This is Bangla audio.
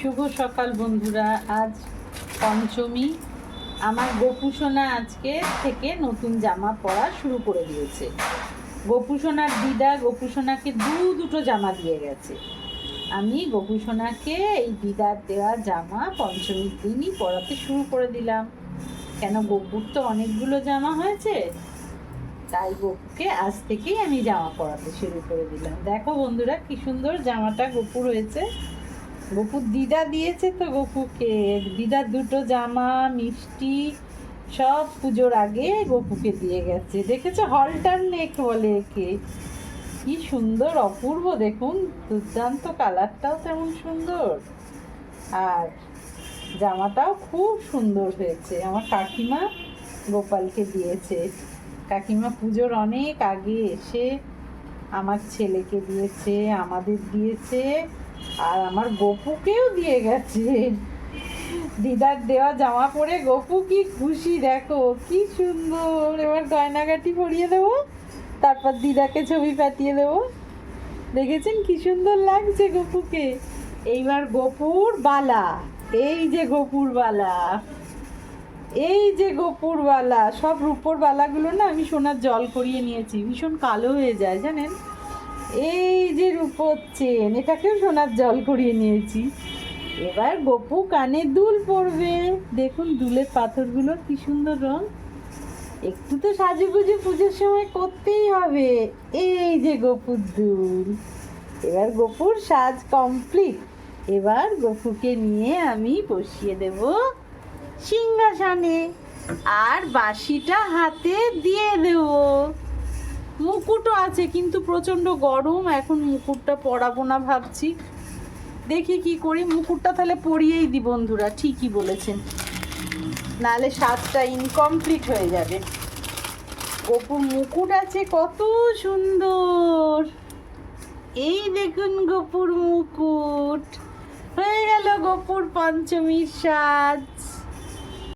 শুভ সকাল বন্ধুরা। আজ পঞ্চমী। আমার গোপুসোনা আজকে থেকে নতুন জামা পরা শুরু করে দিয়েছে। গোপুসোনার দিদা গোপুসোনাকে দুটো জামা দিয়ে গেছে। আমি গোপুসোনাকে এই দিদার দেওয়া জামা পঞ্চমীর দিনই পরাতে শুরু করে দিলাম। কেন, গোপুর তো অনেকগুলো জামা হয়েছে, তাই গোপুকে আজ থেকেই আমি জামা পরাতে শুরু করে দিলাম। দেখো বন্ধুরা, কি সুন্দর জামাটা গোপুর হয়েছে। গোপুর দিদা দিয়েছে তো গোপুকে। দিদার দুটো জামা, মিষ্টি সব পুজোর আগে গোপুকে দিয়ে গেছে। দেখেছো, হলটার নেক বলে একে। কি সুন্দর, অপূর্ব। দেখুন, দুর্দান্ত, কালারটাও তেমন সুন্দর, আর জামাটাও খুব সুন্দর হয়েছে। আমার কাকিমা গোপালকে দিয়েছে। কাকিমা পুজোর অনেক আগে এসে আমার ছেলেকে দিয়েছে, আমাদের দিয়েছে, আর আমার গপুকেও দিয়ে গেছে। দিদার দেওয়া জামা পরে গপু কি খুশি, দেখো কি সুন্দর। এবার গয়নাগাটি পরিয়ে দেবো, তারপর দিদাকে ছবি পাঠিয়ে দেবো। দেখেছেন কি সুন্দর লাগছে গপুকে। এইবার গপুর বালা, এই যে গপুর বালা, এই যে গপুর বালা। সব রূপোর বালাগুলো না আমি সোনার জল করিয়ে নিয়েছি, ভীষণ কালো হয়ে যায় জানেন। এই যে রূপোর চেন, এটাকেও সোনার জল করিয়ে নিয়েছি। এবার গপু কানে দুল পরবে। দেখুন দুলের পাথরগুলোর কি সুন্দর রং। একটু তো সাজুগুজু পুজোর সময় করতেই হবে। এই যে গপুর দুল। এবার গপুর সাজ কমপ্লিট। এবার গপুকে নিয়ে আমি বসিয়ে দেব সিংহাসনে, আর বাঁশিটা হাতে দিয়ে দেব। মুকুটও আছে, কিন্তু প্রচণ্ড গরম, এখন মুকুটটা পরাবো না ভাবছি। দেখি কি করি। মুকুটটা তাহলে পরিয়েই দিই বন্ধুরা, ঠিকই বলেছেন, নাহলে সাজটা ইনকমপ্লিট হয়ে যাবে। গপুর মুকুট আছে কত সুন্দর। এই দেখুন গপুর মুকুট। হয়ে গেল গপুর পঞ্চমীর সাজ।